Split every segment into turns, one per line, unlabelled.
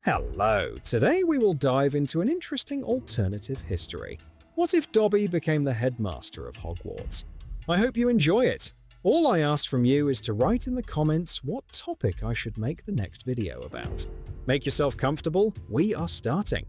Hello, today we will dive into an interesting alternative history. What if Dobby became the headmaster of Hogwarts? I hope you enjoy it. All I ask from you is to write in the comments what topic I should make the next video about. Make yourself comfortable, we are starting.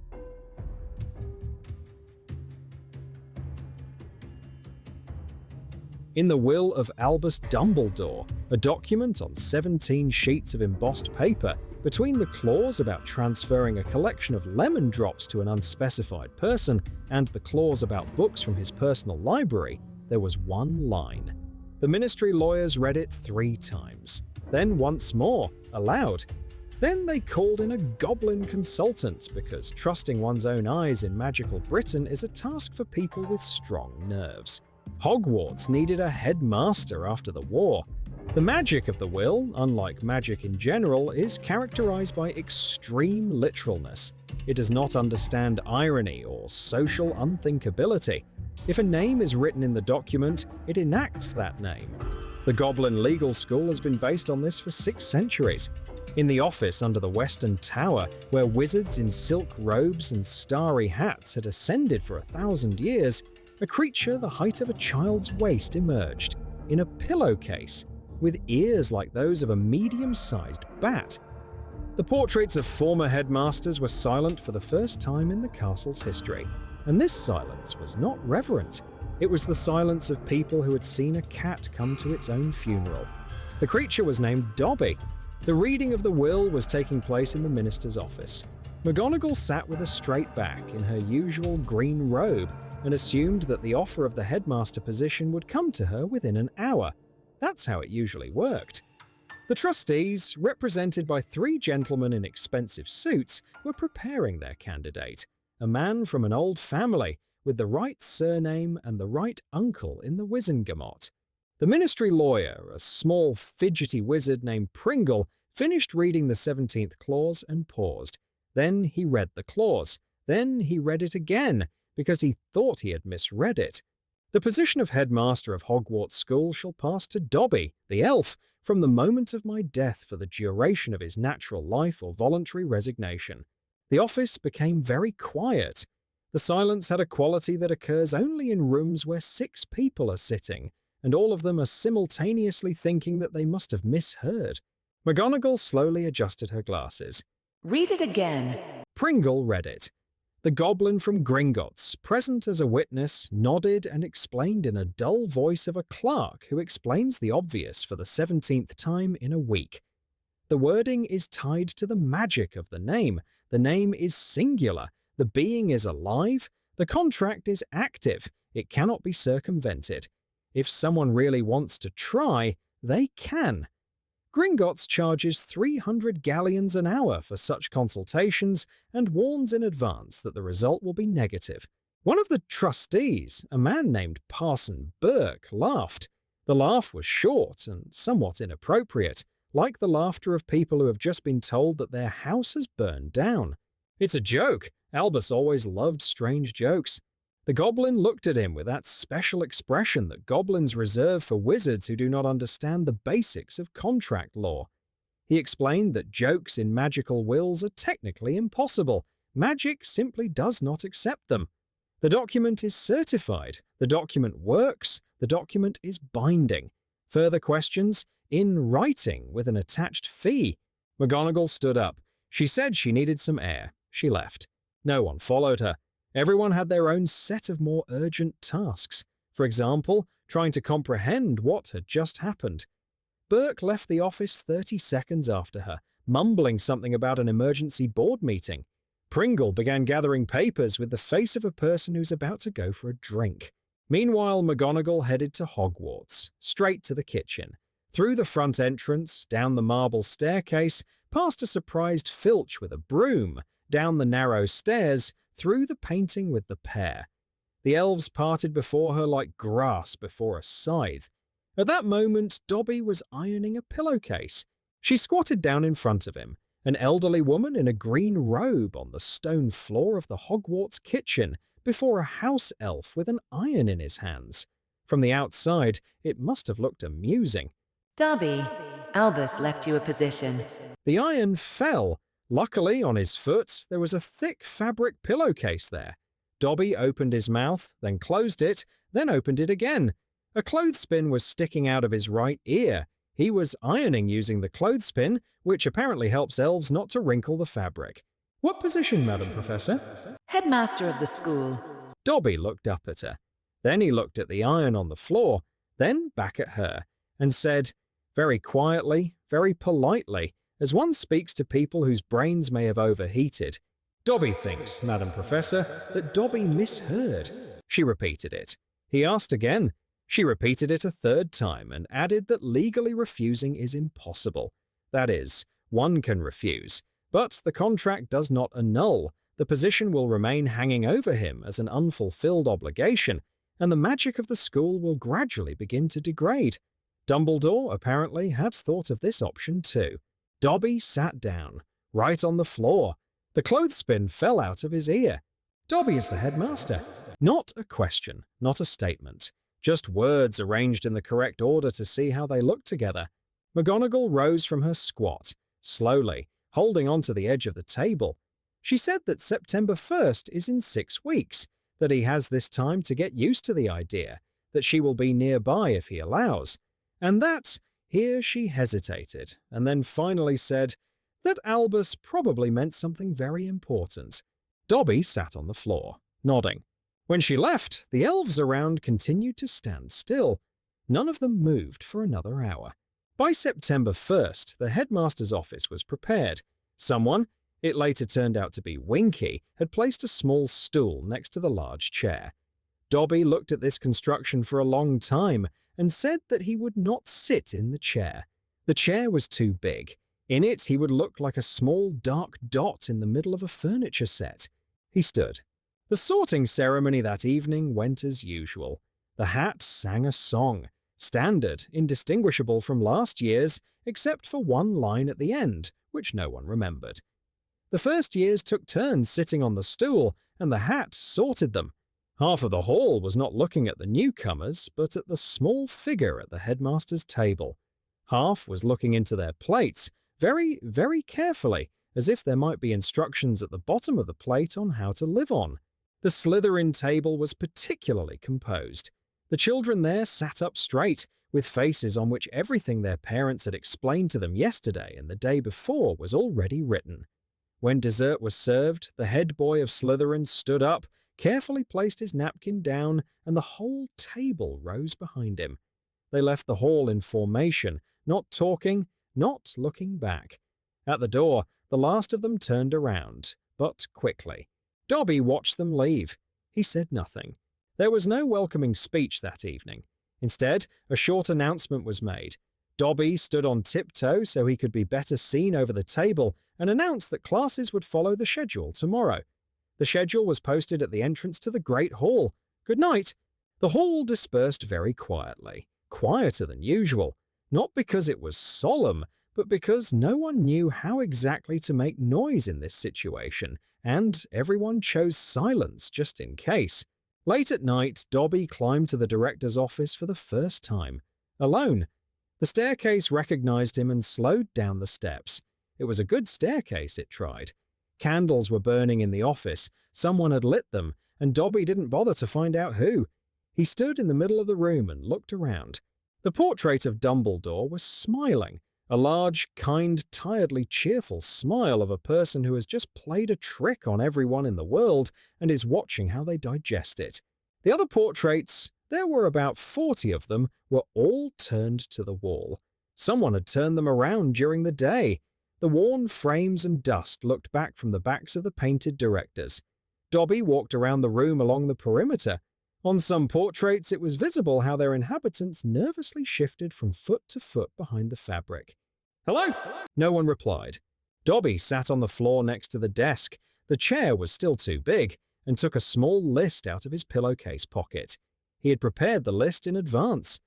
In the will of Albus Dumbledore, a document on 17 sheets of embossed paper, between the clause about transferring a collection of lemon drops to an unspecified person and the clause about books from his personal library, there was one line. The ministry lawyers read it 3 times, then once more, aloud. Then they called in a goblin consultant because trusting one's own eyes in magical Britain is a task for people with strong nerves. Hogwarts needed a headmaster after the war. The magic of the will, unlike magic in general, is characterized by extreme literalness. It does not understand irony or social unthinkability. If a name is written in the document, it enacts that name. The Goblin Legal School has been based on this for 6 centuries. In the office under the Western Tower, where wizards in silk robes and starry hats had ascended for 1,000 years, a creature the height of a child's waist emerged, in a pillowcase, with ears like those of a medium-sized bat. The portraits of former headmasters were silent for the first time in the castle's history, and this silence was not reverent. It was the silence of people who had seen a cat come to its own funeral. The creature was named Dobby. The reading of the will was taking place in the minister's office. McGonagall sat with a straight back in her usual green robe and assumed that the offer of the headmaster position would come to her within an hour. That's how it usually worked. The trustees, represented by 3 gentlemen in expensive suits, were preparing their candidate, a man from an old family, with the right surname and the right uncle in the Wizengamot. The ministry lawyer, a small, fidgety wizard named Pringle, finished reading the 17th clause and paused. Then he read the clause. Then he read it again, because he thought he had misread it. The position of headmaster of Hogwarts School shall pass to Dobby, the elf, from the moment of my death for the duration of his natural life or voluntary resignation. The office became very quiet. The silence had a quality that occurs only in rooms where 6 people are sitting, and all of them are simultaneously thinking that they must have misheard. McGonagall slowly adjusted her glasses.
Read it again.
Pringle read it. The goblin from Gringotts, present as a witness, nodded and explained in a dull voice of a clerk who explains the obvious for the 17th time in a week. The wording is tied to the magic of the name. The name is singular. The being is alive. The contract is active. It cannot be circumvented. If someone really wants to try, they can. Gringotts charges 300 galleons an hour for such consultations and warns in advance that the result will be negative. One of the trustees, a man named Parson Burke, laughed. The laugh was short and somewhat inappropriate, like the laughter of people who have just been told that their house has burned down. It's a joke. Albus always loved strange jokes. The goblin looked at him with that special expression that goblins reserve for wizards who do not understand the basics of contract law. He explained that jokes in magical wills are technically impossible. Magic simply does not accept them. The document is certified. The document works. The document is binding. Further questions? In writing, with an attached fee. McGonagall stood up. She said she needed some air. She left. No one followed her. Everyone had their own set of more urgent tasks. For example, trying to comprehend what had just happened. Burke left the office 30 seconds after her, mumbling something about an emergency board meeting. Pringle began gathering papers with the face of a person who's about to go for a drink. Meanwhile, McGonagall headed to Hogwarts, straight to the kitchen. Through the front entrance, down the marble staircase, past a surprised Filch with a broom, down the narrow stairs, through the painting with the pear. The elves parted before her like grass before a scythe. At that moment, Dobby was ironing a pillowcase. She squatted down in front of him, an elderly woman in a green robe on the stone floor of the Hogwarts kitchen, before a house elf with an iron in his hands. From the outside, it must have looked amusing.
Dobby, Albus left you a position.
The iron fell. Luckily, on his foot, there was a thick fabric pillowcase there. Dobby opened his mouth, then closed it, then opened it again. A clothespin was sticking out of his right ear. He was ironing using the clothespin, which apparently helps elves not to wrinkle the fabric. "What position, Madam Professor?"
Headmaster of the school.
Dobby looked up at her. Then he looked at the iron on the floor, then back at her, and said, very quietly, very politely, as one speaks to people whose brains may have overheated, "Dobby thinks, Madam Professor, that Dobby misheard." She repeated it. He asked again. She repeated it a third time and added that legally refusing is impossible. That is, one can refuse, but the contract does not annul. The position will remain hanging over him as an unfulfilled obligation, and the magic of the school will gradually begin to degrade. Dumbledore, apparently, had thought of this option too. Dobby sat down, right on the floor. The clothespin fell out of his ear. "Dobby is the headmaster." Not a question, not a statement. Just words arranged in the correct order to see how they looked together. McGonagall rose from her squat, slowly, holding onto the edge of the table. She said that September 1st is in 6 weeks, that he has this time to get used to the idea, that she will be nearby if he allows, and that, here she hesitated, and then finally said that Albus probably meant something very important. Dobby sat on the floor, nodding. When she left, the elves around continued to stand still. None of them moved for another hour. By September 1st, the headmaster's office was prepared. Someone, it later turned out to be Winky, had placed a small stool next to the large chair. Dobby looked at this construction for a long time and said that he would not sit in the chair. The chair was too big. In it, he would look like a small dark dot in the middle of a furniture set. He stood. The sorting ceremony that evening went as usual. The hat sang a song, standard, indistinguishable from last year's, except for one line at the end, which no one remembered. The first years took turns sitting on the stool, and the hat sorted them. Half of the hall was not looking at the newcomers, but at the small figure at the headmaster's table. Half was looking into their plates, very, very carefully, as if there might be instructions at the bottom of the plate on how to live on. The Slytherin table was particularly composed. The children there sat up straight, with faces on which everything their parents had explained to them yesterday and the day before was already written. When dessert was served, the head boy of Slytherin stood up, carefully placed his napkin down, and the whole table rose behind him. They left the hall in formation, not talking, not looking back. At the door, the last of them turned around, but quickly. Dobby watched them leave. He said nothing. There was no welcoming speech that evening. Instead, a short announcement was made. Dobby stood on tiptoe so he could be better seen over the table and announced that classes would follow the schedule tomorrow. The schedule was posted at the entrance to the Great Hall. Good night. The hall dispersed very quietly, quieter than usual, not because it was solemn, but because no one knew how exactly to make noise in this situation, and everyone chose silence just in case. Late at night, Dobby climbed to the director's office for the first time, alone. The staircase recognized him and slowed down the steps. It was a good staircase, it tried. Candles were burning in the office, someone had lit them, and Dobby didn't bother to find out who. He stood in the middle of the room and looked around. The portrait of Dumbledore was smiling, a large, kind, tiredly cheerful smile of a person who has just played a trick on everyone in the world and is watching how they digest it. The other portraits, there were about 40 of them, were all turned to the wall. Someone had turned them around during the day. The worn frames and dust looked back from the backs of the painted directors. Dobby walked around the room along the perimeter. On some portraits, it was visible how their inhabitants nervously shifted from foot to foot behind the fabric. "Hello?" No one replied. Dobby sat on the floor next to the desk. The chair was still too big, and took a small list out of his pillowcase pocket. He had prepared the list in advance.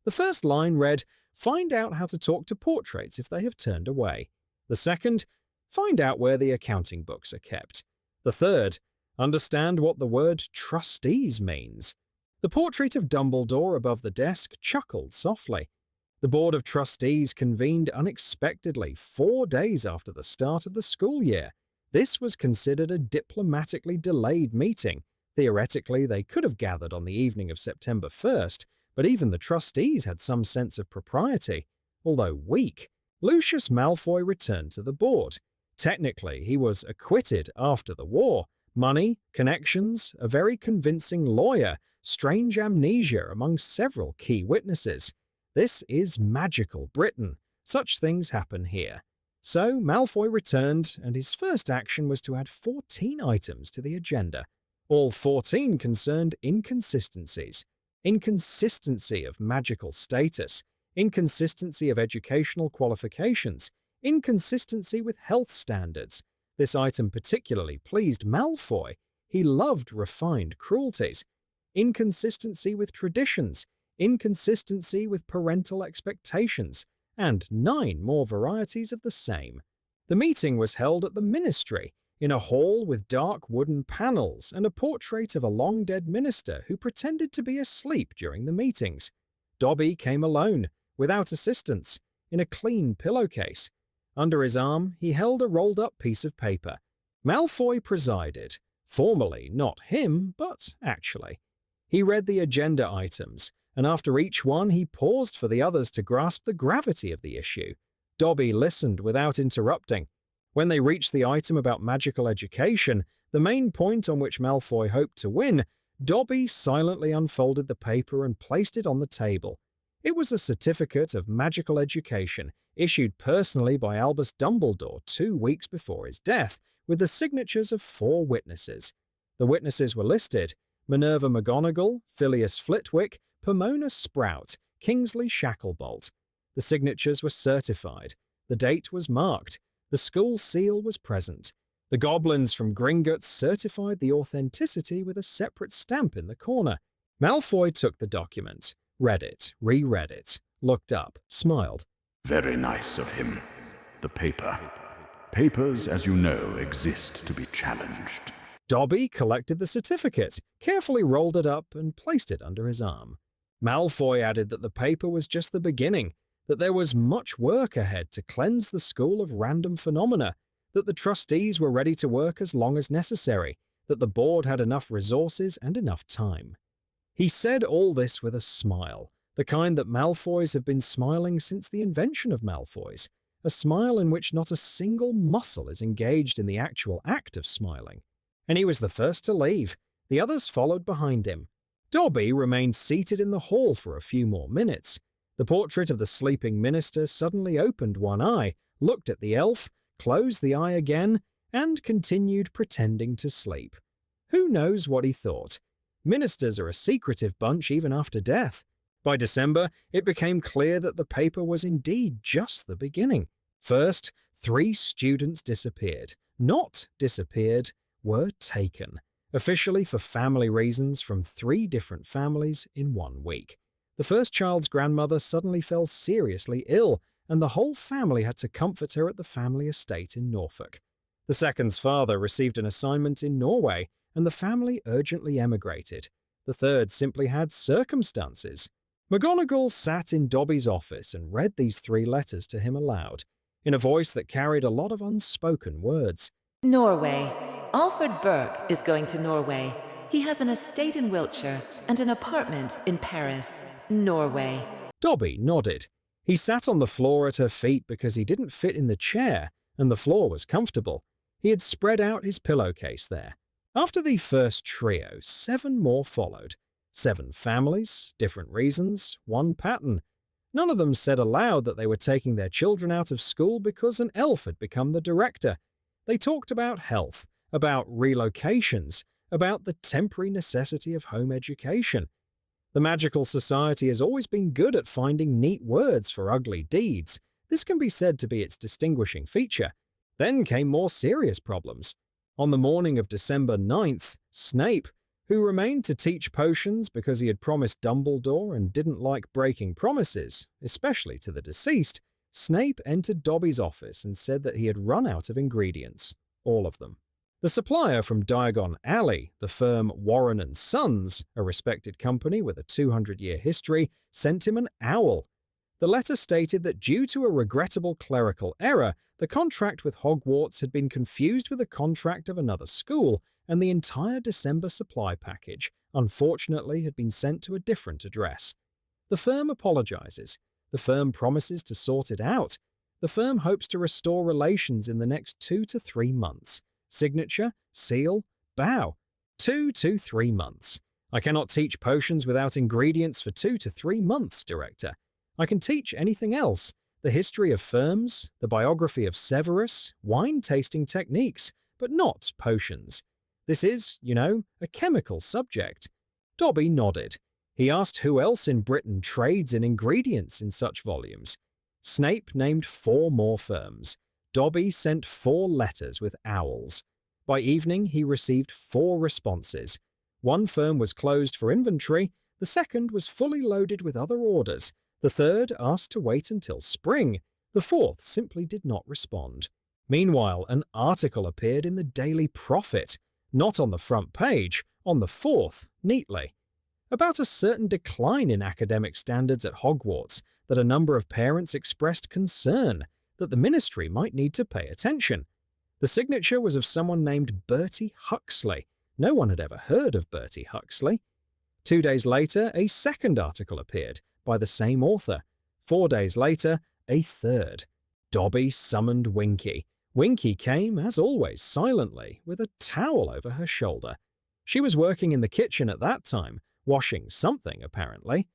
The first line read, "Find out how to talk to portraits if they have turned away." The second, "Find out where the accounting books are kept." The third, "Understand what the word trustees means." The portrait of Dumbledore above the desk chuckled softly. The Board of Trustees convened unexpectedly 4 days after the start of the school year. This was considered a diplomatically delayed meeting. Theoretically, they could have gathered on the evening of September 1st, but even the trustees had some sense of propriety. Although weak, Lucius Malfoy returned to the board. Technically, he was acquitted after the war. Money, connections, a very convincing lawyer, strange amnesia among several key witnesses. This is magical Britain. Such things happen here. So Malfoy returned, and his first action was to add 14 items to the agenda. All 14 concerned inconsistencies. Inconsistency of magical status, inconsistency of educational qualifications, inconsistency with health standards. This item particularly pleased Malfoy. He loved refined cruelties. Inconsistency with traditions, inconsistency with parental expectations, and 9 more varieties of the same. The meeting was held at the Ministry, in a hall with dark wooden panels and a portrait of a long-dead minister who pretended to be asleep during the meetings. Dobby came alone, without assistance, in a clean pillowcase. Under his arm, he held a rolled-up piece of paper. Malfoy presided. Formally, not him, but actually. He read the agenda items, and after each one he paused for the others to grasp the gravity of the issue. Dobby listened without interrupting. When they reached the item about magical education, the main point on which Malfoy hoped to win, Dobby silently unfolded the paper and placed it on the table. It was a certificate of magical education, issued personally by Albus Dumbledore 2 weeks before his death, with the signatures of 4 witnesses. The witnesses were listed: Minerva McGonagall, Phileas Flitwick, Pomona Sprout, Kingsley Shacklebolt. The signatures were certified. The date was marked. The school seal was present. The goblins from Gringotts certified the authenticity with a separate stamp in the corner. Malfoy took the document, read it, reread it, looked up, smiled.
Very nice of him. The paper. Papers, as you know, exist to be challenged.
Dobby collected the certificate, carefully rolled it up, and placed it under his arm. Malfoy added that the paper was just the beginning, that there was much work ahead to cleanse the school of random phenomena, that the trustees were ready to work as long as necessary, that the board had enough resources and enough time. He said all this with a smile, the kind that Malfoys have been smiling since the invention of Malfoys, a smile in which not a single muscle is engaged in the actual act of smiling. And he was the first to leave. The others followed behind him. Dobby remained seated in the hall for a few more minutes. The portrait of the sleeping minister suddenly opened one eye, looked at the elf, closed the eye again, and continued pretending to sleep. Who knows what he thought? Ministers are a secretive bunch even after death. By December, it became clear that the paper was indeed just the beginning. First, 3 students disappeared. Not disappeared, were taken. Officially for family reasons from 3 different families in 1 week. The first child's grandmother suddenly fell seriously ill, and the whole family had to comfort her at the family estate in Norfolk. The second's father received an assignment in Norway, and the family urgently emigrated. The third simply had circumstances. McGonagall sat in Dobby's office and read these 3 letters to him aloud, in a voice that carried a lot of unspoken words.
Norway. Alfred Burke is going to Norway. He has an estate in Wiltshire and an apartment in Paris. Norway.
Dobby nodded. He sat on the floor at her feet because he didn't fit in the chair, and the floor was comfortable. He had spread out his pillowcase there. After the first trio, 7 more followed. 7 families, different reasons, 1 pattern. None of them said aloud that they were taking their children out of school because an elf had become the director. They talked about health, about relocations, about the temporary necessity of home education. The Magical Society has always been good at finding neat words for ugly deeds. This can be said to be its distinguishing feature. Then came more serious problems. On the morning of December 9th, Snape, who remained to teach potions because he had promised Dumbledore and didn't like breaking promises, especially to the deceased, Snape entered Dobby's office and said that he had run out of ingredients. All of them. The supplier from Diagon Alley, the firm Warren & Sons, a respected company with a 200-year history, sent him an owl. The letter stated that due to a regrettable clerical error, the contract with Hogwarts had been confused with a contract of another school, and the entire December supply package, unfortunately, had been sent to a different address. The firm apologizes. The firm promises to sort it out. The firm hopes to restore relations in the next 2 to 3 months. Signature, seal, bow. 2 to 3 months. I cannot teach potions without ingredients for 2 to 3 months, Director. I can teach anything else. The history of firms, the biography of Severus, wine-tasting techniques, but not potions. This is, a chemical subject. Dobby nodded. He asked who else in Britain trades in ingredients in such volumes. Snape named 4 more firms. Dobby sent 4 letters with owls. By evening, he received 4 responses. One firm was closed for inventory, the second was fully loaded with other orders, the third asked to wait until spring, the fourth simply did not respond. Meanwhile, an article appeared in the Daily Prophet, not on the front page, on the 4th, neatly, about a certain decline in academic standards at Hogwarts, that a number of parents expressed concern that the ministry might need to pay attention. The signature was of someone named Bertie Huxley. No one had ever heard of Bertie Huxley. 2 days later, a second article appeared, by the same author. 4 days later, a third. Dobby summoned Winky. Winky came, as always, silently, with a towel over her shoulder. She was working in the kitchen at that time, washing something, apparently.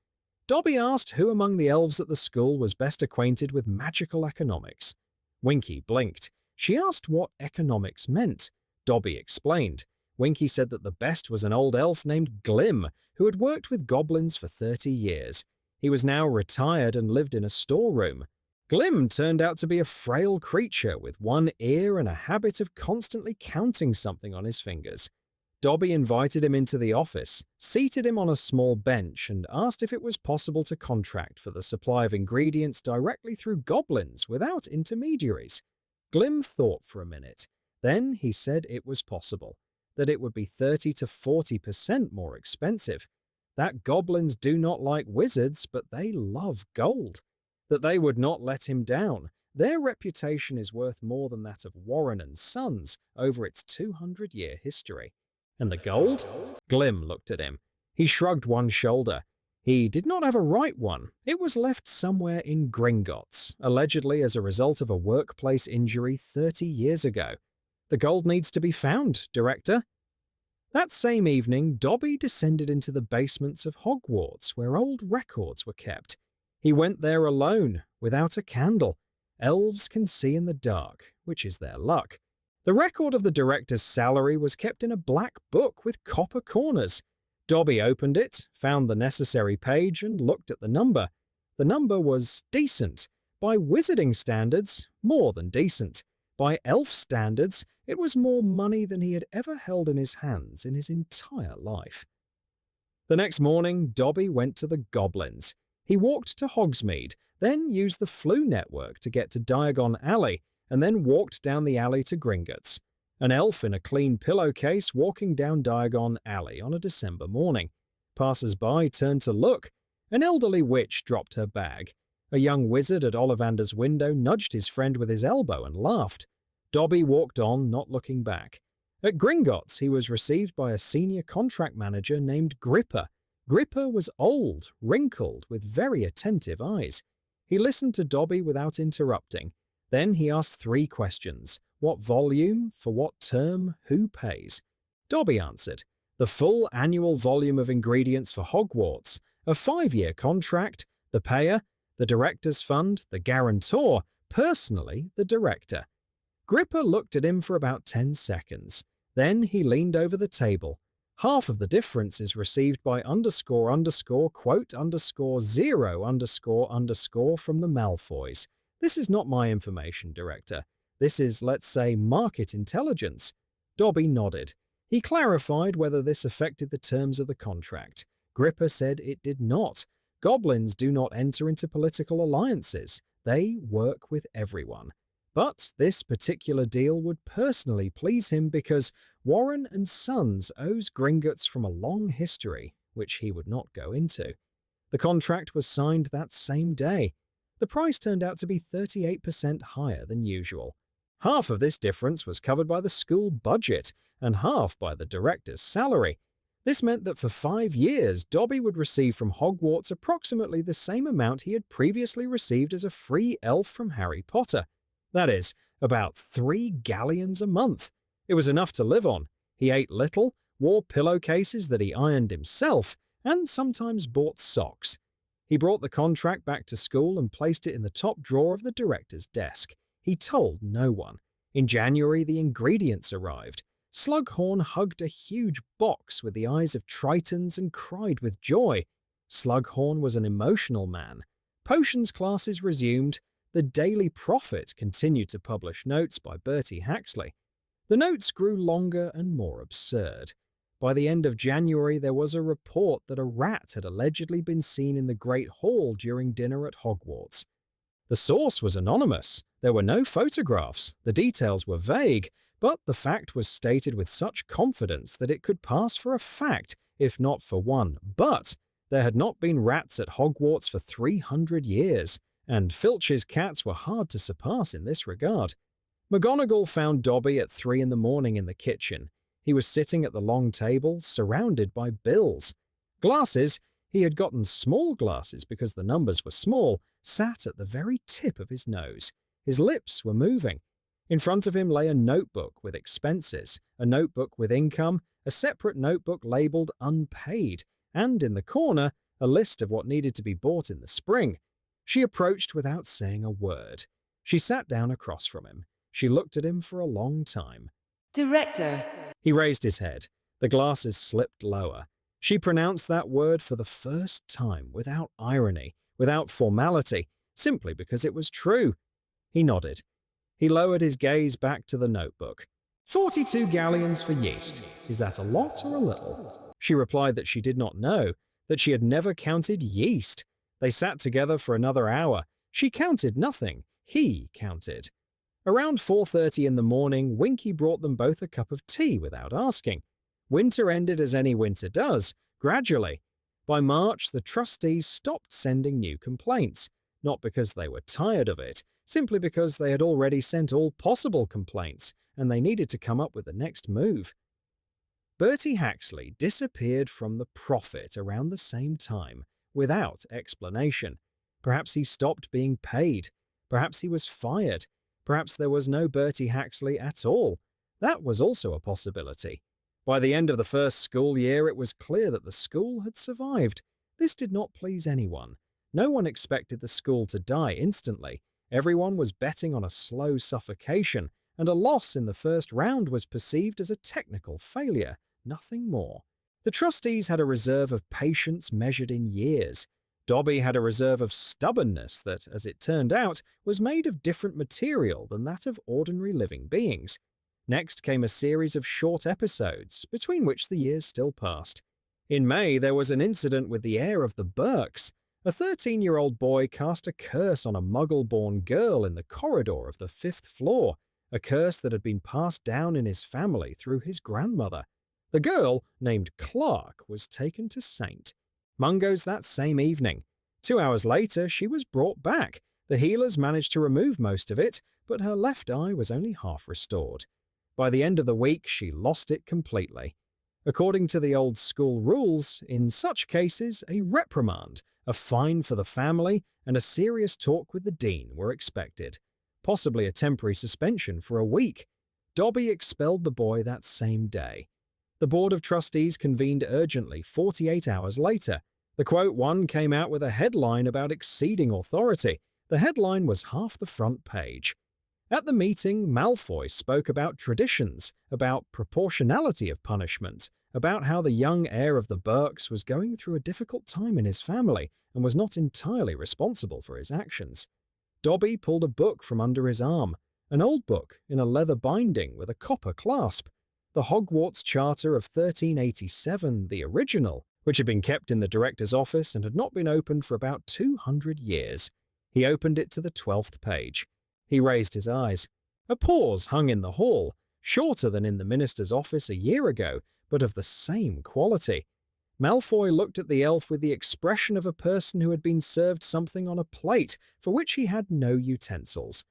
Dobby asked who among the elves at the school was best acquainted with magical economics. Winky blinked. She asked what economics meant. Dobby explained. Winky said that the best was an old elf named Glim, who had worked with goblins for 30 years. He was now retired and lived in a storeroom. Glim turned out to be a frail creature with one ear and a habit of constantly counting something on his fingers. Dobby invited him into the office, seated him on a small bench, and asked if it was possible to contract for the supply of ingredients directly through goblins without intermediaries. Glim thought for a minute. Then he said it was possible, that it would be 30 to 40% more expensive, that goblins do not like wizards, but they love gold, that they would not let him down. Their reputation is worth more than that of Warren and Sons over its 200-year history. And the gold? Glim looked at him. He shrugged one shoulder. He did not have a right one. It was left somewhere in Gringotts, allegedly as a result of a workplace injury 30 years ago. The gold needs to be found, Director. That same evening, Dobby descended into the basements of Hogwarts, where old records were kept. He went there alone, without a candle. Elves can see in the dark, which is their luck. The record of the director's salary was kept in a black book with copper corners. Dobby opened it, found the necessary page, and looked at the number. The number was decent. By wizarding standards, more than decent. By elf standards, it was more money than he had ever held in his hands in his entire life. The next morning, Dobby went to the Goblins. He walked to Hogsmeade, then used the Floo network to get to Diagon Alley, and then walked down the alley to Gringotts. An elf in a clean pillowcase walking down Diagon Alley on a December morning. Passers-by turned to look. An elderly witch dropped her bag. A young wizard at Ollivander's window nudged his friend with his elbow and laughed. Dobby walked on, not looking back. At Gringotts, he was received by a senior contract manager named Gripper. Gripper was old, wrinkled, with very attentive eyes. He listened to Dobby without interrupting. Then he asked 3 questions. What volume? For what term? Who pays? Dobby answered. The full annual volume of ingredients for Hogwarts, a 5-year contract, the payer, the director's fund, the guarantor, personally the director. Gripper looked at him for about 10 seconds. Then he leaned over the table. Half of the difference is received by ___, quote _0__ from the Malfoys. This is not my information, Director. This is, let's say, market intelligence. Dobby nodded. He clarified whether this affected the terms of the contract. Gripper said it did not. Goblins do not enter into political alliances. They work with everyone. But this particular deal would personally please him because Warren and Sons owes Gringotts from a long history, which he would not go into. The contract was signed that same day. The price turned out to be 38% higher than usual. Half of this difference was covered by the school budget, and half by the director's salary. This meant that for 5 years, Dobby would receive from Hogwarts approximately the same amount he had previously received as a free elf from Harry Potter. That is, about 3 galleons a month. It was enough to live on. He ate little, wore pillowcases that he ironed himself, and sometimes bought socks. He brought the contract back to school and placed it in the top drawer of the director's desk. He told no one. In January, the ingredients arrived. Slughorn hugged a huge box with the eyes of tritons and cried with joy. Slughorn was an emotional man. Potions classes resumed. The Daily Prophet continued to publish notes by Bertie Haxley. The notes grew longer and more absurd. By the end of January, there was a report that a rat had allegedly been seen in the Great Hall during dinner at Hogwarts. The source was anonymous. There were no photographs. The details were vague, but the fact was stated with such confidence that it could pass for a fact, if not for one. But there had not been rats at Hogwarts for 300 years, and Filch's cats were hard to surpass in this regard. McGonagall found Dobby at 3 in the morning in the kitchen. He was sitting at the long table, surrounded by bills. Glasses, he had gotten small glasses because the numbers were small, sat at the very tip of his nose. His lips were moving. In front of him lay a notebook with expenses, a notebook with income, a separate notebook labeled unpaid, and in the corner, a list of what needed to be bought in the spring. She approached without saying a word. She sat down across from him. She looked at him for a long time.
Director.
He raised his head. The glasses slipped lower. She pronounced that word for the first time, without irony, without formality, simply because it was true. He nodded. He lowered his gaze back to the notebook. 42 galleons for yeast. Is that a lot or a little? She replied that she did not know, that she had never counted yeast. They sat together for another hour. She counted nothing. He counted. Around 4:30 in the morning, Winky brought them both a cup of tea without asking. Winter ended as any winter does, gradually. By March, the trustees stopped sending new complaints, not because they were tired of it, simply because they had already sent all possible complaints, and they needed to come up with the next move. Bertie Haxley disappeared from the Prophet around the same time, without explanation. Perhaps he stopped being paid. Perhaps he was fired. Perhaps there was no Bertie Haxley at all. That was also a possibility. By the end of the first school year, it was clear that the school had survived. This did not please anyone. No one expected the school to die instantly. Everyone was betting on a slow suffocation, and a loss in the first round was perceived as a technical failure, nothing more. The trustees had a reserve of patience measured in years. Dobby had a reserve of stubbornness that, as it turned out, was made of different material than that of ordinary living beings. Next came a series of short episodes, between which the years still passed. In May, there was an incident with the heir of the Burkes. A 13-year-old boy cast a curse on a Muggle-born girl in the corridor of the 5th floor, a curse that had been passed down in his family through his grandmother. The girl, named Clark, was taken to Saint Mungo's that same evening. 2 hours later, she was brought back. The healers managed to remove most of it, but her left eye was only half restored. By the end of the week, she lost it completely. According to the old school rules, in such cases, a reprimand, a fine for the family, and a serious talk with the dean were expected. Possibly a temporary suspension for a week. Dobby expelled the boy that same day. The Board of Trustees convened urgently 48 hours later. The quote one came out with a headline about exceeding authority. The headline was half the front page. At the meeting, Malfoy spoke about traditions, about proportionality of punishment, about how the young heir of the Burkes was going through a difficult time in his family and was not entirely responsible for his actions. Dobby pulled a book from under his arm, an old book in a leather binding with a copper clasp. The Hogwarts Charter of 1387, the original, which had been kept in the director's office and had not been opened for about 200 years. He opened it to the 12th page. He raised his eyes. A pause hung in the hall, shorter than in the minister's office a year ago, but of the same quality. Malfoy looked at the elf with the expression of a person who had been served something on a plate for which he had no utensils.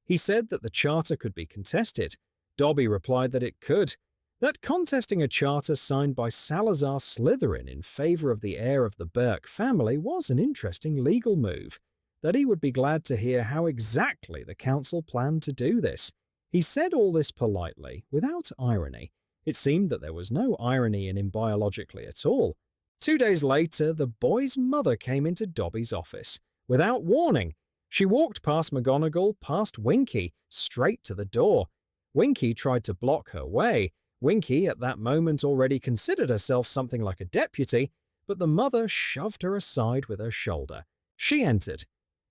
He said that the charter could be contested. Dobby replied that it could, that contesting a charter signed by Salazar Slytherin in favor of the heir of the Burke family was an interesting legal move, that he would be glad to hear how exactly the council planned to do this. He said all this politely, without irony. It seemed that there was no irony in him biologically at all. 2 days later, the boy's mother came into Dobby's office. Without warning, she walked past McGonagall, past Winky, straight to the door. Winky tried to block her way. Winky, at that moment, already considered herself something like a deputy, but the mother shoved her aside with her shoulder. She entered,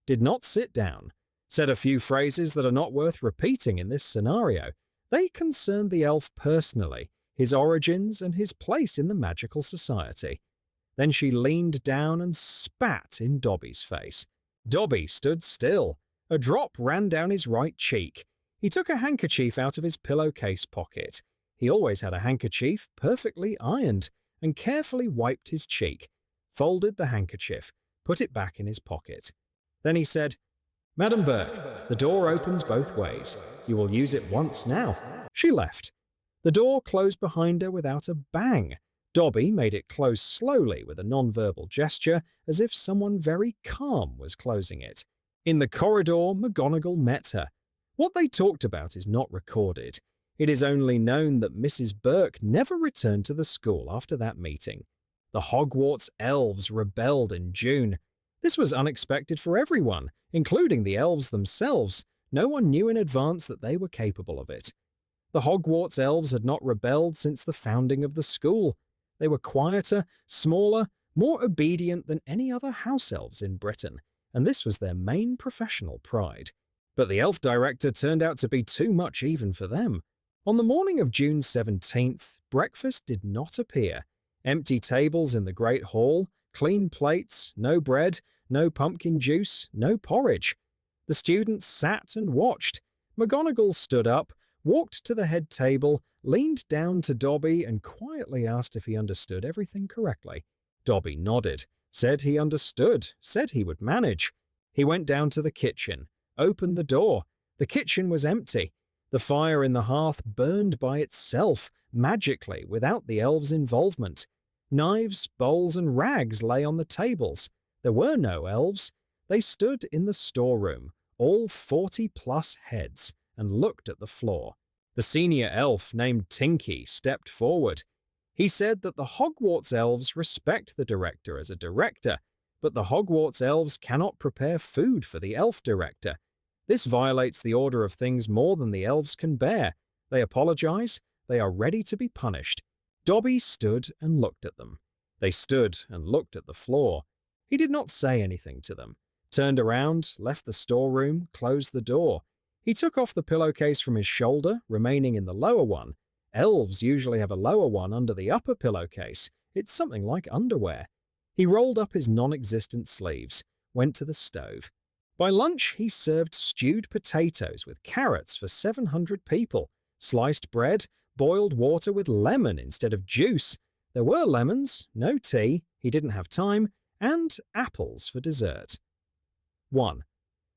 did not sit down, said a few phrases that are not worth repeating in this scenario. They concerned the elf personally, his origins and his place in the magical society. Then she leaned down and spat in Dobby's face. Dobby stood still. A drop ran down his right cheek. He took a handkerchief out of his pillowcase pocket. He always had a handkerchief, perfectly ironed, and carefully wiped his cheek, folded the handkerchief, put it back in his pocket. Then he said, "Madam Burke, the door opens both ways. You will use it once now." She left. The door closed behind her without a bang. Dobby made it close slowly with a non-verbal gesture, as if someone very calm was closing it. In the corridor, McGonagall met her. What they talked about is not recorded. It is only known that Mrs. Burke never returned to the school after that meeting. The Hogwarts elves rebelled in June. This was unexpected for everyone, including the elves themselves. No one knew in advance that they were capable of it. The Hogwarts elves had not rebelled since the founding of the school. They were quieter, smaller, more obedient than any other house elves in Britain, and this was their main professional pride. But the elf director turned out to be too much even for them. On the morning of June 17th, breakfast did not appear. Empty tables in the Great Hall, clean plates, no bread, no pumpkin juice, no porridge. The students sat and watched. McGonagall stood up, walked to the head table, leaned down to Dobby and quietly asked if he understood everything correctly. Dobby nodded, said he understood, said he would manage. He went down to the kitchen, opened the door. The kitchen was empty. The fire in the hearth burned by itself, magically, without the elves' involvement. Knives, bowls, and rags lay on the tables. There were no elves. They stood in the storeroom, all 40-plus heads, and looked at the floor. The senior elf, named Tinky, stepped forward. He said that the Hogwarts elves respect the director as a director, but the Hogwarts elves cannot prepare food for the elf director. This violates the order of things more than the elves can bear. They apologize. They are ready to be punished. Dobby stood and looked at them. They stood and looked at the floor. He did not say anything to them. Turned around, left the storeroom, closed the door. He took off the pillowcase from his shoulder, remaining in the lower one. Elves usually have a lower one under the upper pillowcase. It's something like underwear. He rolled up his non-existent sleeves, went to the stove. By lunch, he served stewed potatoes with carrots for 700 people, sliced bread, boiled water with lemon instead of juice. There were lemons, no tea, he didn't have time, and apples for dessert. 1.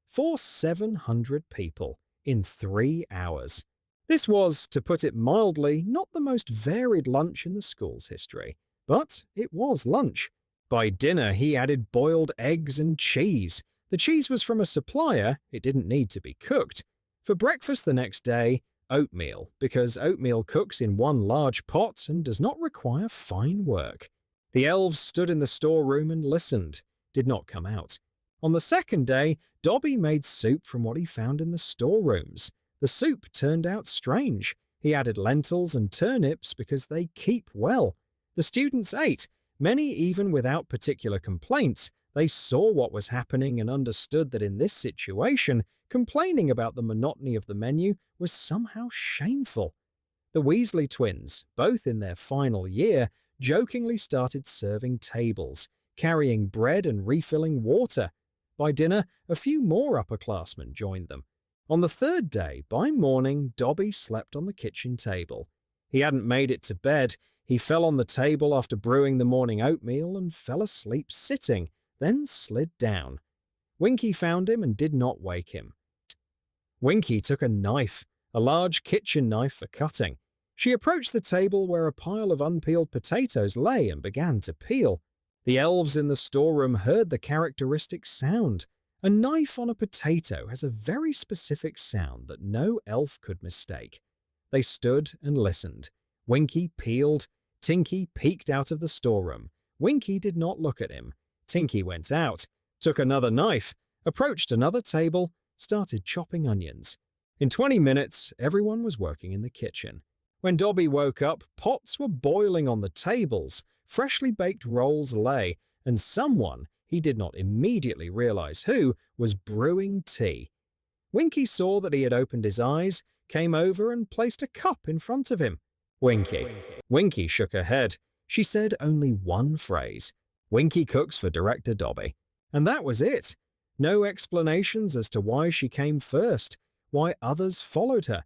For 700 people, in 3 hours. This was, to put it mildly, not the most varied lunch in the school's history, but it was lunch. By dinner, he added boiled eggs and cheese. The cheese was from a supplier, it didn't need to be cooked. For breakfast the next day, oatmeal, because oatmeal cooks in one large pot and does not require fine work. The elves stood in the storeroom and listened, did not come out. On the second day, Dobby made soup from what he found in the storerooms. The soup turned out strange. He added lentils and turnips because they keep well. The students ate, many even without particular complaints. They saw what was happening and understood that in this situation, complaining about the monotony of the menu was somehow shameful. The Weasley twins, both in their final year, jokingly started serving tables, carrying bread and refilling water. By dinner, a few more upperclassmen joined them. On the third day, by morning, Dobby slept on the kitchen table. He hadn't made it to bed. He fell on the table after brewing the morning oatmeal and fell asleep sitting, then slid down. Winky found him and did not wake him. Winky took a knife, a large kitchen knife for cutting. She approached the table where a pile of unpeeled potatoes lay and began to peel. The elves in the storeroom heard the characteristic sound. A knife on a potato has a very specific sound that no elf could mistake. They stood and listened. Winky peeled. Tinky peeked out of the storeroom. Winky did not look at him. Tinky went out, took another knife, approached another table, started chopping onions. In 20 minutes, everyone was working in the kitchen. When Dobby woke up, pots were boiling on the tables, freshly baked rolls lay, and someone, he did not immediately realize who, was brewing tea. Winky saw that he had opened his eyes, came over and placed a cup in front of him. Winky. Winky shook her head. She said only one phrase. Winky cooks for Director Dobby. And that was it. No explanations as to why she came first, why others followed her.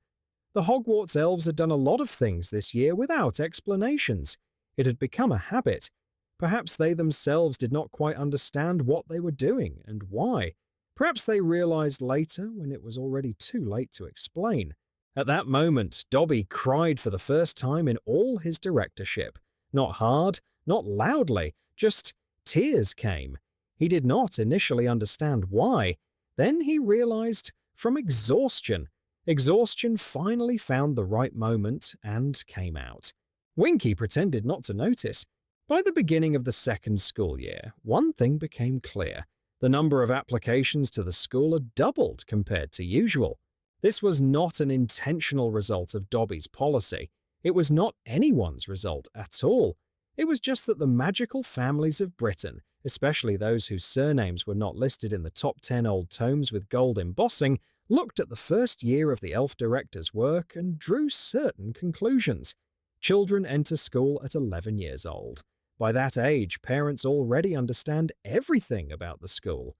The Hogwarts elves had done a lot of things this year without explanations. It had become a habit. Perhaps they themselves did not quite understand what they were doing and why. Perhaps they realized later when it was already too late to explain. At that moment, Dobby cried for the first time in all his directorship. Not hard, not loudly, just tears came. He did not initially understand why. Then he realized from exhaustion. Exhaustion finally found the right moment and came out. Winky pretended not to notice. By the beginning of the second school year, one thing became clear. The number of applications to the school had doubled compared to usual. This was not an intentional result of Dobby's policy. It was not anyone's result at all. It was just that the magical families of Britain, especially those whose surnames were not listed in the top 10 old tomes with gold embossing, looked at the first year of the elf director's work and drew certain conclusions. Children enter school at 11 years old. By that age, parents already understand everything about the school.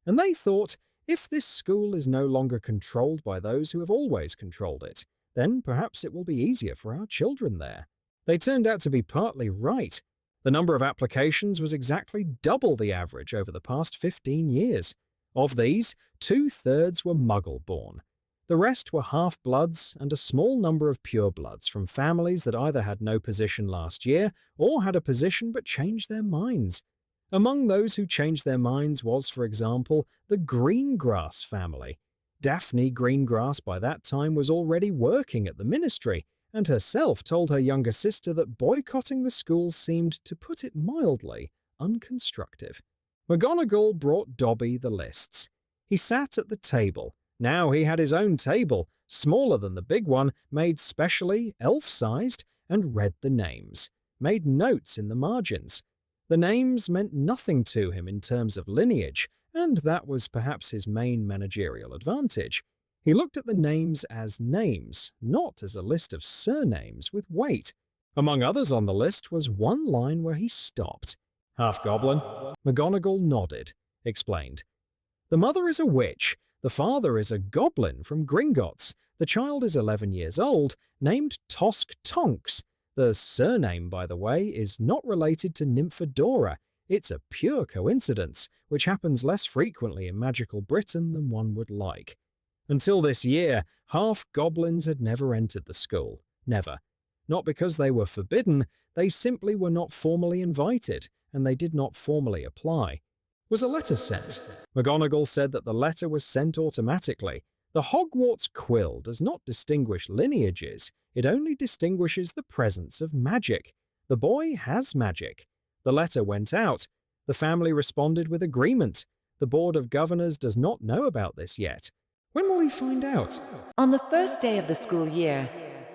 And they thought, if this school is no longer controlled by those who have always controlled it, then perhaps it will be easier for our children there. They turned out to be partly right. The number of applications was exactly double the average over the past 15 years. Of these, 2/3 were Muggle-born. The rest were half-bloods and a small number of purebloods from families that either had no position last year or had a position but changed their minds. Among those who changed their minds was, for example, the Greengrass family. Daphne Greengrass by that time was already working at the ministry, and herself told her younger sister that boycotting the school seemed, to put it mildly, unconstructive. McGonagall brought Dobby the lists. He sat at the table. Now he had his own table, smaller than the big one, made specially, elf-sized, and read the names, made notes in the margins. The names meant nothing to him in terms of lineage, and that was perhaps his main managerial advantage. He looked at the names as names, not as a list of surnames with weight. Among others on the list was one line where he stopped. Half-goblin? McGonagall nodded, explained. The mother is a witch, the father is a goblin from Gringotts, the child is 11 years old, named Tosk Tonks. The surname, by the way, is not related to Nymphadora. It's a pure coincidence, which happens less frequently in magical Britain than one would like. Until this year, half-goblins had never entered the school. Never. Not because they were forbidden, they simply were not formally invited, and they did not formally apply. Was a letter sent? McGonagall said that the letter was sent automatically. The Hogwarts quill does not distinguish lineages, it only distinguishes the presence of magic. The boy has magic. The letter went out. The family responded with agreement. The Board of Governors does not know about this yet. When will he find out?
On the first day of the school year,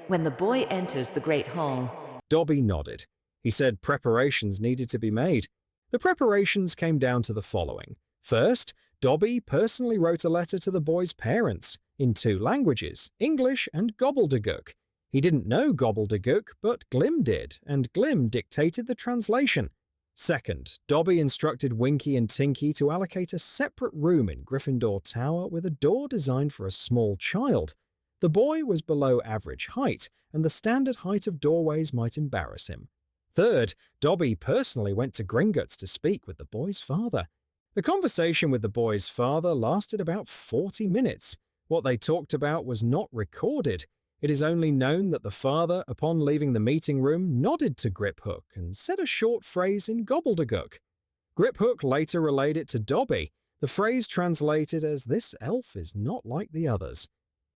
when the boy enters the Great Hall.
Dobby nodded. He said preparations needed to be made. The preparations came down to the following. First, Dobby personally wrote a letter to the boy's parents, in 2 languages, English and Gobbledygook. He didn't know Gobbledygook, but Glim did, and Glim dictated the translation. Second, Dobby instructed Winky and Tinky to allocate a separate room in Gryffindor Tower with a door designed for a small child. The boy was below average height and the standard height of doorways might embarrass him. Third, Dobby personally went to Gringotts to speak with the boy's father. The conversation with the boy's father lasted about 40 minutes. What they talked about was not recorded. It is only known that the father, upon leaving the meeting room, nodded to Griphook and said a short phrase in gobbledygook. Griphook later relayed it to Dobby. The phrase translated as, "This elf is not like the others."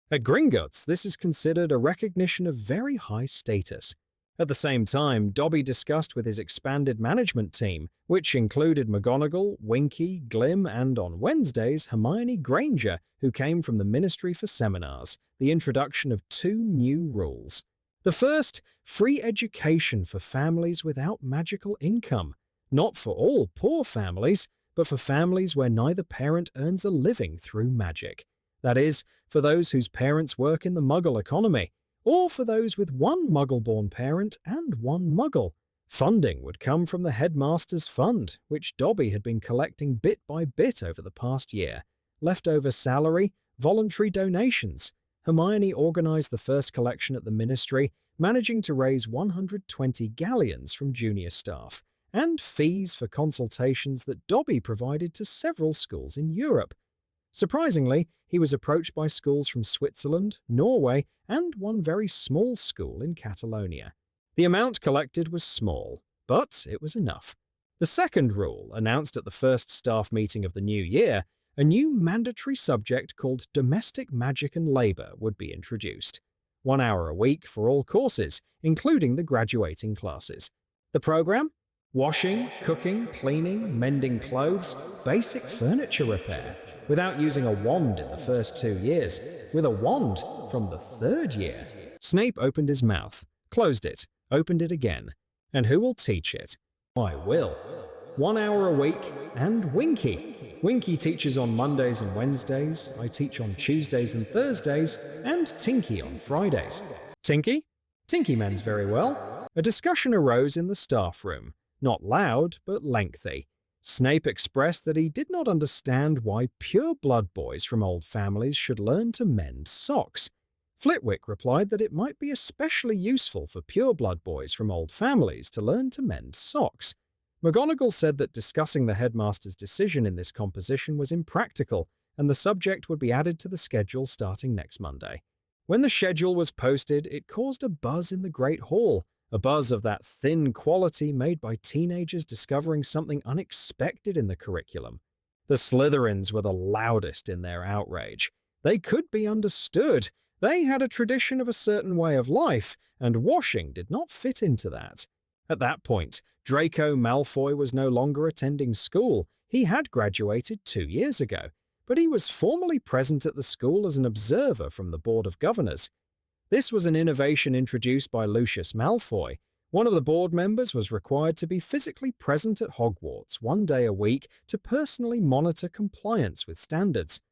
At Gringotts, this is considered a recognition of very high status. At the same time, Dobby discussed with his expanded management team, which included McGonagall, Winky, Glim, and on Wednesdays, Hermione Granger, who came from the Ministry for Seminars, the introduction of 2 new rules. The first, free education for families without magical income. Not for all poor families, but for families where neither parent earns a living through magic. That is, for those whose parents work in the Muggle economy, or for those with one Muggle-born parent and one Muggle. Funding would come from the Headmaster's Fund, which Dobby had been collecting bit by bit over the past year. Leftover salary, voluntary donations. Hermione organized the first collection at the Ministry, managing to raise 120 galleons from junior staff, and fees for consultations that Dobby provided to several schools in Europe. Surprisingly, he was approached by schools from Switzerland, Norway, and one very small school in Catalonia. The amount collected was small, but it was enough. The second rule, announced at the first staff meeting of the new year, a new mandatory subject called Domestic Magic and Labor would be introduced. 1 hour a week for all courses, including the graduating classes. The program? Washing, cooking, cleaning, mending clothes, basic furniture repair. Without using a wand in the first 2 years, with a wand from the 3rd year. Snape opened his mouth, closed it, opened it again. And who will teach it? I will. 1 hour a week, and Winky. Winky teaches on Mondays and Wednesdays, I teach on Tuesdays and Thursdays, and Tinky on Fridays. Tinky? Tinky mends very well. A discussion arose in the staff room. Not loud, but lengthy. Snape expressed that he did not understand why pure blood boys from old families should learn to mend socks. Flitwick replied that it might be especially useful for pure blood boys from old families to learn to mend socks. McGonagall said that discussing the headmaster's decision in this composition was impractical, and the subject would be added to the schedule starting next Monday. When the schedule was posted, it caused a buzz in the Great Hall. A buzz of that thin quality made by teenagers discovering something unexpected in the curriculum. The Slytherins were the loudest in their outrage. They could be understood. They had a tradition of a certain way of life, and washing did not fit into that. At that point, Draco Malfoy was no longer attending school. He had graduated 2 years ago, but he was formally present at the school as an observer from the Board of Governors. This was an innovation introduced by Lucius Malfoy. One of the board members was required to be physically present at Hogwarts 1 day a week to personally monitor compliance with standards.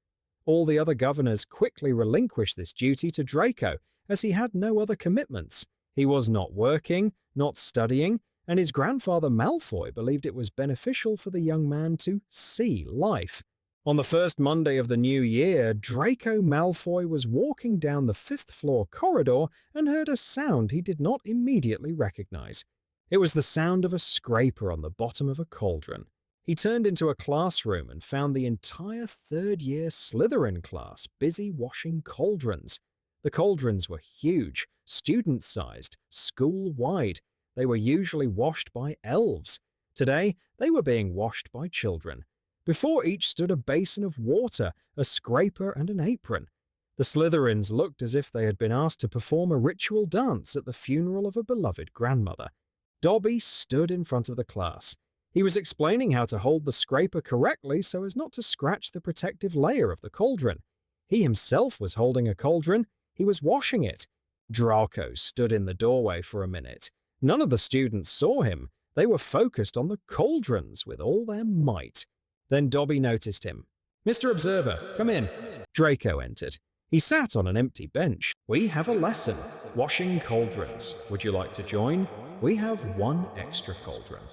All the other governors quickly relinquished this duty to Draco, as he had no other commitments. He was not working, not studying, and his grandfather Malfoy believed it was beneficial for the young man to see life. On the first Monday of the new year, Draco Malfoy was walking down the 5th floor corridor and heard a sound he did not immediately recognize. It was the sound of a scraper on the bottom of a cauldron. He turned into a classroom and found the entire 3rd year Slytherin class busy washing cauldrons. The cauldrons were huge, student-sized, school-wide. They were usually washed by elves. Today, they were being washed by children. Before each stood a basin of water, a scraper, and an apron. The Slytherins looked as if they had been asked to perform a ritual dance at the funeral of a beloved grandmother. Dobby stood in front of the class. He was explaining how to hold the scraper correctly so as not to scratch the protective layer of the cauldron. He himself was holding a cauldron. He was washing it. Draco stood in the doorway for a minute. None of the students saw him. They were focused on the cauldrons with all their might. Then Dobby noticed him. "Mr. Observer, come in." Draco entered. He sat on an empty bench. "We have a lesson. Washing cauldrons. Would you like to join? We have 1 extra cauldron."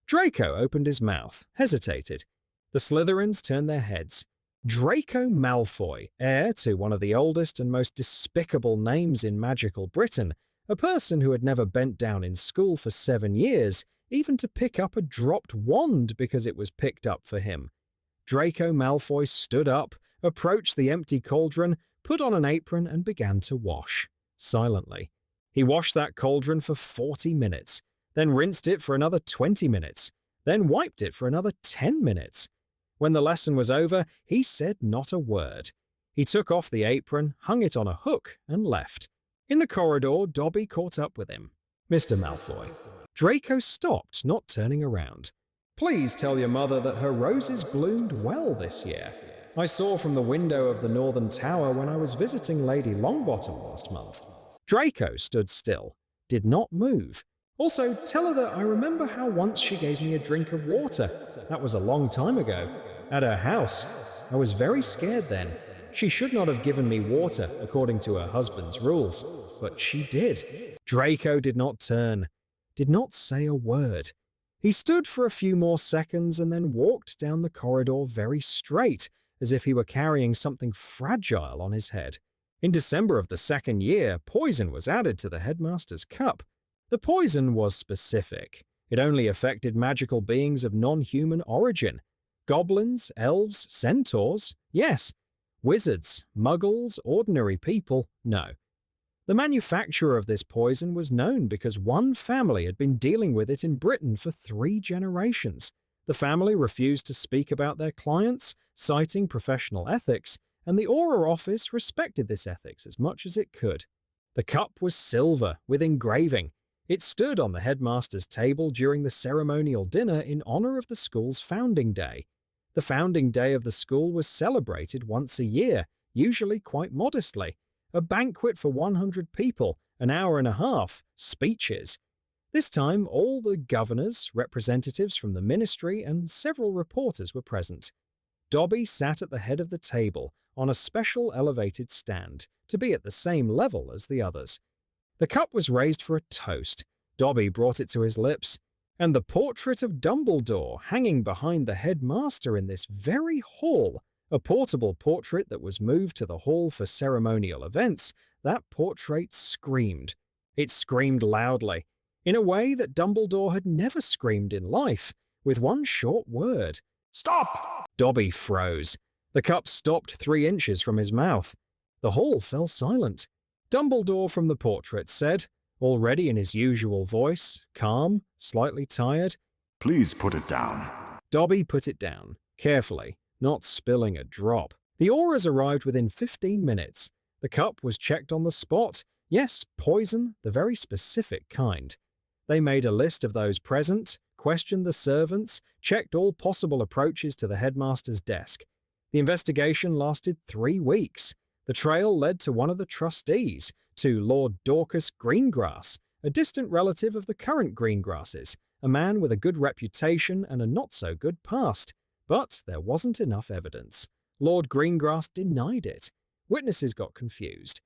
Draco opened his mouth, hesitated. The Slytherins turned their heads. Draco Malfoy, heir to one of the oldest and most despicable names in magical Britain, a person who had never bent down in school for 7 years, even to pick up a dropped wand because it was picked up for him. Draco Malfoy stood up, approached the empty cauldron, put on an apron, and began to wash, silently. He washed that cauldron for 40 minutes, then rinsed it for another 20 minutes, then wiped it for another 10 minutes. When the lesson was over, he said not a word. He took off the apron, hung it on a hook, and left. In the corridor, Dobby caught up with him. "Mr. Malfoy." Draco stopped, not turning around. "Please tell your mother that her roses bloomed well this year. I saw from the window of the northern tower when I was visiting Lady Longbottom last month." Draco stood still, did not move. "Also, tell her that I remember how once she gave me a drink of water. That was a long time ago. At her house. I was very scared then. She should not have given me water, according to her husband's rules. But she did." Draco did not turn, did not say a word. He stood for a few more seconds and then walked down the corridor very straight, as if he were carrying something fragile on his head. In December of the second year, poison was added to the headmaster's cup. The poison was specific. It only affected magical beings of non-human origin. Goblins, elves, centaurs, yes. Wizards, muggles, ordinary people, no. The manufacturer of this poison was known because one family had been dealing with it in Britain for 3 generations. The family refused to speak about their clients, citing professional ethics, and the Auror office respected this ethics as much as it could. The cup was silver, with engraving. It stood on the headmaster's table during the ceremonial dinner in honor of the school's founding day. The founding day of the school was celebrated once a year, usually quite modestly. A banquet for 100 people, an hour and a half, speeches. This time, all the governors, representatives from the ministry, and several reporters were present. Dobby sat at the head of the table, on a special elevated stand, to be at the same level as the others. The cup was raised for a toast. Dobby brought it to his lips. And the portrait of Dumbledore hanging behind the headmaster in this very hall, a portable portrait that was moved to the hall for ceremonial events, that portrait screamed. It screamed loudly, in a way that Dumbledore had never screamed in life, with one short word.
"Stop!"
Dobby froze. The cup stopped 3 inches from his mouth. The hall fell silent. Dumbledore from the portrait said, already in his usual voice, calm, slightly tired,
"Please put it down."
Dobby put it down, carefully, not spilling a drop. The Aurors arrived within 15 minutes. The cup was checked on the spot. Yes, poison, the very specific kind. They made a list of those present, questioned the servants, checked all possible approaches to the headmaster's desk. The investigation lasted 3 weeks. The trail led to one of the trustees, to Lord Dorcas Greengrass, a distant relative of the current Greengrasses, a man with a good reputation and a not-so-good past. But there wasn't enough evidence. Lord Greengrass denied it. Witnesses got confused.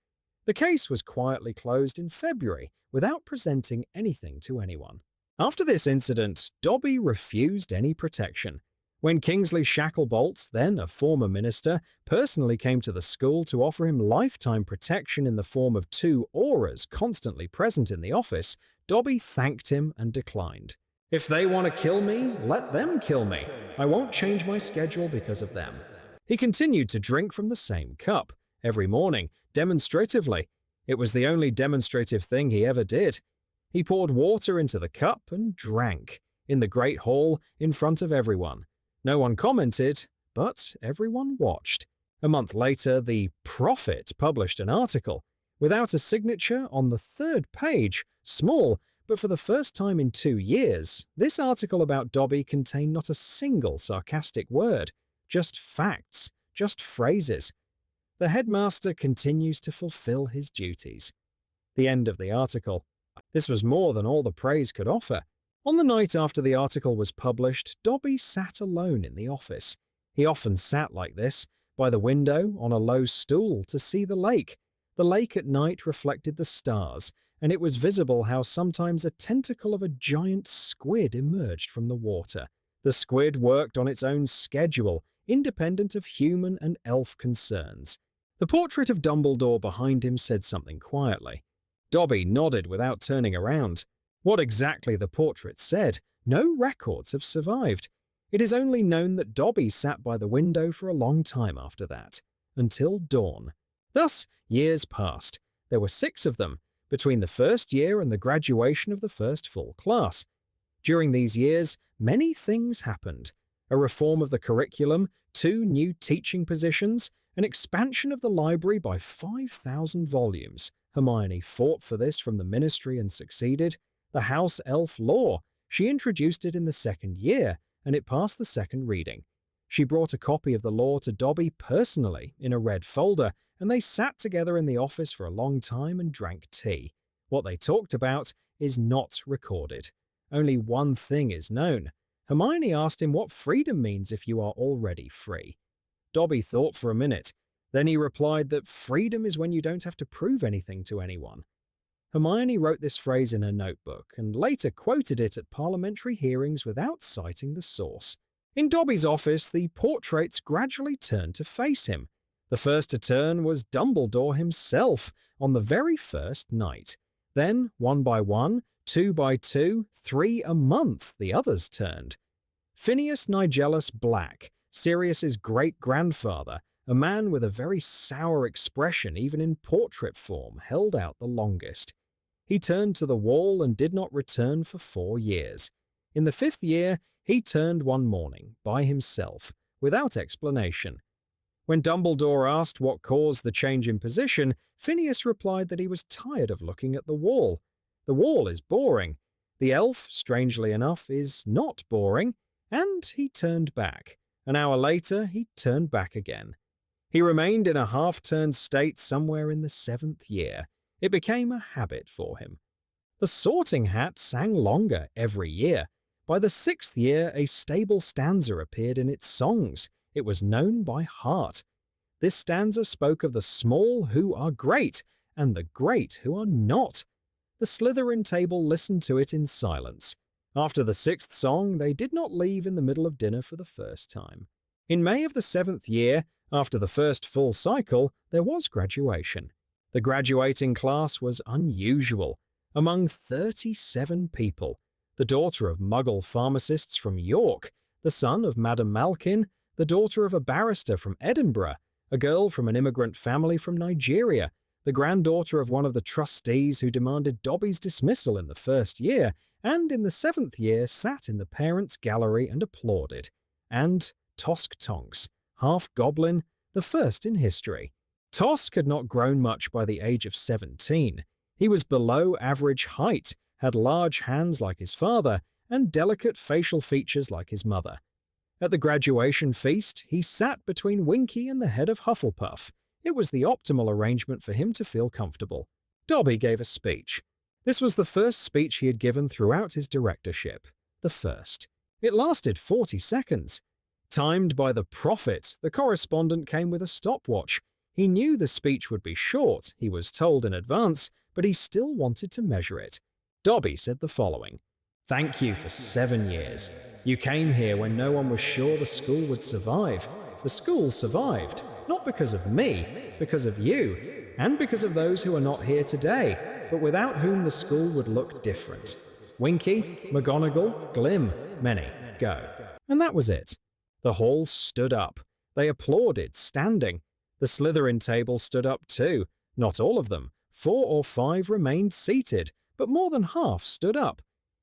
The case was quietly closed in February without presenting anything to anyone. After this incident, Dobby refused any protection. When Kingsley Shacklebolt, then a former minister, personally came to the school to offer him lifetime protection in the form of 2 Aurors constantly present in the office, Dobby thanked him and declined. "If they want to kill me, let them kill me. I won't change my schedule because of them." He continued to drink from the same cup, every morning, demonstratively. It was the only demonstrative thing he ever did. He poured water into the cup and drank, in the great hall, in front of everyone. No one commented, but everyone watched. A month later, the Prophet published an article. Without a signature, on the 3rd page, small, but for the first time in 2 years, this article about Dobby contained not a single sarcastic word. Just facts, just phrases. The headmaster continues to fulfill his duties. The end of the article. This was more than all the praise could offer. On the night after the article was published, Dobby sat alone in the office. He often sat like this, by the window, on a low stool, to see the lake. The lake at night reflected the stars, and it was visible how sometimes a tentacle of a giant squid emerged from the water. The squid worked on its own schedule, independent of human and elf concerns. The portrait of Dumbledore behind him said something quietly. Dobby nodded without turning around. What exactly the portrait said, no records have survived. It is only known that Dobby sat by the window for a long time after that, until dawn. Thus, years passed. There were 6 of them, between the first year and the graduation of the first full class. During these years, many things happened. A reform of the curriculum, 2 new teaching positions, an expansion of the library by 5,000 volumes. Hermione fought for this from the ministry and succeeded. The house elf law. She introduced it in the 2nd year, and it passed the 2nd reading. She brought a copy of the law to Dobby personally in a red folder, and they sat together in the office for a long time and drank tea. What they talked about is not recorded. Only one thing is known. Hermione asked him what freedom means if you are already free. Dobby thought for a minute. Then he replied that freedom is when you don't have to prove anything to anyone. Hermione wrote this phrase in her notebook and later quoted it at parliamentary hearings without citing the source. In Dobby's office, the portraits gradually turned to face him. The first to turn was Dumbledore himself on the very first night. Then, 1 by 1, 2 by 2, 3 a month, the others turned. Phineas Nigellus Black, Sirius's great-grandfather, a man with a very sour expression even in portrait form, held out the longest. He turned to the wall and did not return for 4 years. In the 5th year, he turned one morning, by himself, without explanation. When Dumbledore asked what caused the change in position, Phineas replied that he was tired of looking at the wall. The wall is boring. The elf, strangely enough, is not boring. And he turned back. An hour later, he turned back again. He remained in a half-turned state somewhere in the 7th year. It became a habit for him. The Sorting Hat sang longer every year. By the 6th year, a stable stanza appeared in its songs. It was known by heart. This stanza spoke of the small who are great, and the great who are not. The Slytherin table listened to it in silence. After the 6th song, they did not leave in the middle of dinner for the first time. In May of the 7th year, after the first full cycle, there was graduation. The graduating class was unusual. Among 37 people, the daughter of Muggle pharmacists from York, the son of Madame Malkin, the daughter of a barrister from Edinburgh, a girl from an immigrant family from Nigeria, the granddaughter of one of the trustees who demanded Dobby's dismissal in the 1st year, and in the 7th year sat in the parents' gallery and applauded, and Tosk Tonks, half-goblin, the first in history. Tosk had not grown much by the age of 17. He was below average height, had large hands like his father, and delicate facial features like his mother. At the graduation feast, he sat between Winky and the head of Hufflepuff. It was the optimal arrangement for him to feel comfortable. Dobby gave a speech. This was the first speech he had given throughout his directorship. The first. It lasted 40 seconds. Timed by the prophet, the correspondent came with a stopwatch. He knew the speech would be short, he was told in advance, but he still wanted to measure it. Dobby said the following. "Thank you for 7 years. You came here when no one was sure the school would survive. The school survived, not because of me, because of you, and because of those who are not here today, but without whom the school would look different. Winky, McGonagall, Glim, many, go." And that was it. The hall stood up. They applauded, standing. The Slytherin table stood up too. Not all of them. 4 or 5 remained seated, but more than half stood up.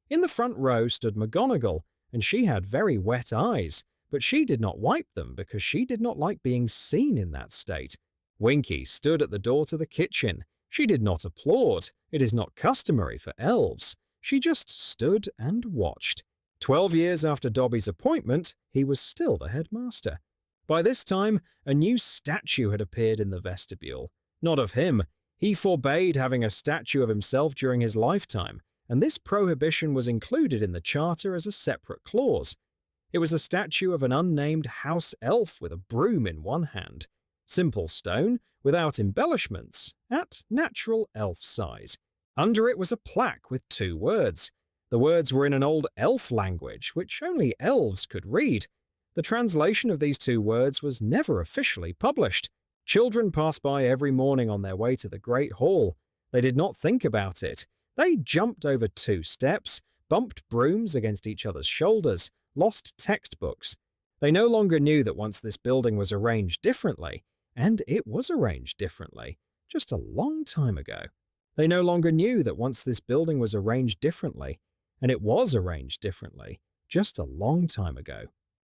In the front row stood McGonagall, and she had very wet eyes, but she did not wipe them because she did not like being seen in that state. Winky stood at the door to the kitchen. She did not applaud. It is not customary for elves. She just stood and watched. 12 years after Dobby's appointment, he was still the headmaster. By this time, a new statue had appeared in the vestibule. Not of him. He forbade having a statue of himself during his lifetime, and this prohibition was included in the charter as a separate clause. It was a statue of an unnamed house elf with a broom in one hand. Simple stone, without embellishments, at natural elf size. Under it was a plaque with 2 words. The words were in an old elf language, which only elves could read. The translation of these 2 words was never officially published. Children passed by every morning on their way to the Great Hall. They did not think about it. They jumped over 2 steps, bumped brooms against each other's shoulders, lost textbooks. They no longer knew that once this building was arranged differently, and it was arranged differently, just a long time ago. They no longer knew that once this building was arranged differently, and it was arranged differently, just a long time ago.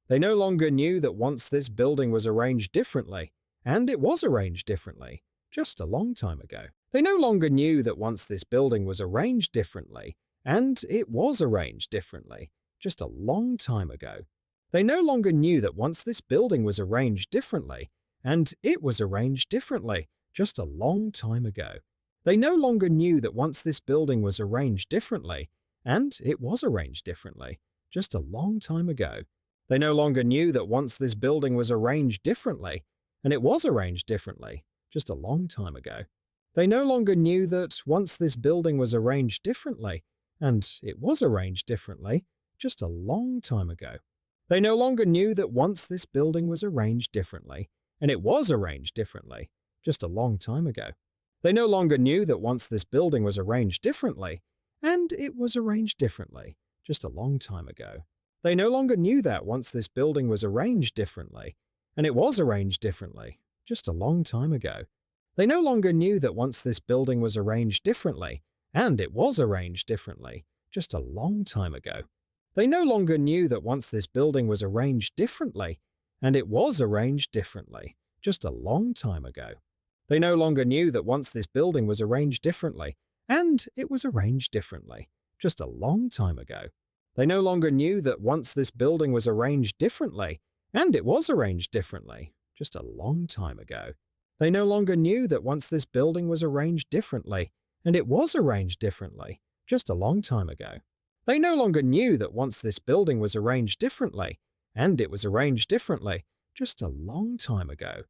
They no longer knew that once this building was arranged differently, and it was arranged differently, just a long time ago. They no longer knew that once this building was arranged differently, and it was arranged differently, just a long time ago. They no longer knew that once this building was arranged differently, and it was arranged differently, just a long time ago. They no longer knew that once this building was arranged differently, and it was arranged differently, just a long time ago. They no longer knew that once this building was arranged differently, and it was arranged differently, just a long time ago. They no longer knew that once this building was arranged differently, and it was arranged differently, just a long time ago. They no longer knew that once this building was arranged differently, and it was arranged differently, just a long time ago. They no longer knew that once this building was arranged differently, and it was arranged differently, just a long time ago. They no longer knew that once this building was arranged differently, and it was arranged differently, just a long time ago. They no longer knew that once this building was arranged differently, and it was arranged differently, just a long time ago. They no longer knew that once this building was arranged differently, and it was arranged differently, just a long time ago. They no longer knew that once this building was arranged differently, and it was arranged differently, just a long time ago. They no longer knew that once this building was arranged differently, and it was arranged differently, just a long time ago. They no longer knew that once this building was arranged differently, and it was arranged differently, just a long time ago. They no longer knew that once this building was arranged differently, and it was arranged differently, just a long time ago.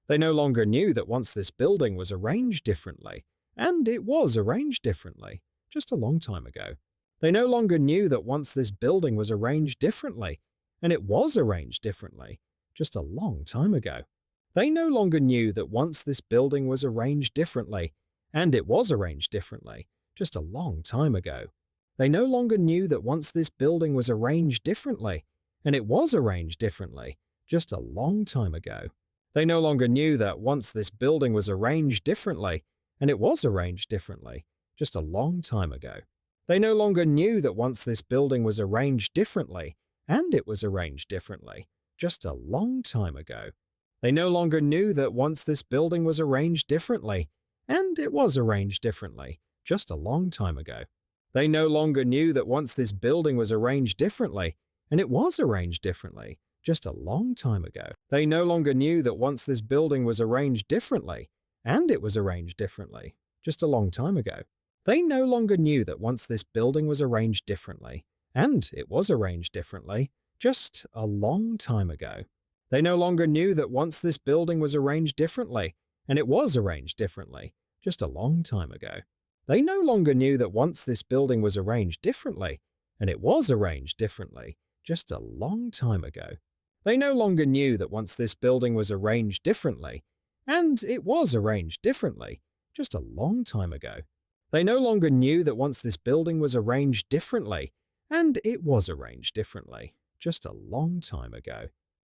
They no longer knew that once this building was arranged differently, and it was arranged differently, just a long time ago. They no longer knew that once this building was arranged differently, and it was arranged differently, just a long time ago. They no longer knew that once this building was arranged differently, and it was arranged differently, just a long time ago. They no longer knew that once this building was arranged differently, and it was arranged differently, just a long time ago. They no longer knew that once this building was arranged differently, and it was arranged differently, just a long time ago. They no longer knew that once this building was arranged differently, and it was arranged differently, just a long time ago. They no longer knew that once this building was arranged differently, and it was arranged differently, just a long time ago. They no longer knew that once this building was arranged differently, and it was arranged differently, just a long time ago. They no longer knew that once this building was arranged differently, and it was arranged differently, just a long time ago. They no longer knew that once this building was arranged differently, and it was arranged differently, just a long time ago. They no longer knew that once this building was arranged differently, and it was arranged differently, just a long time ago. They no longer knew that once this building was arranged differently, and it was arranged differently, just a long time ago. They no longer knew that once this building was arranged differently, and it was arranged differently, just a long time ago. They no longer knew that once this building was arranged differently, and it was arranged differently, just a long time ago.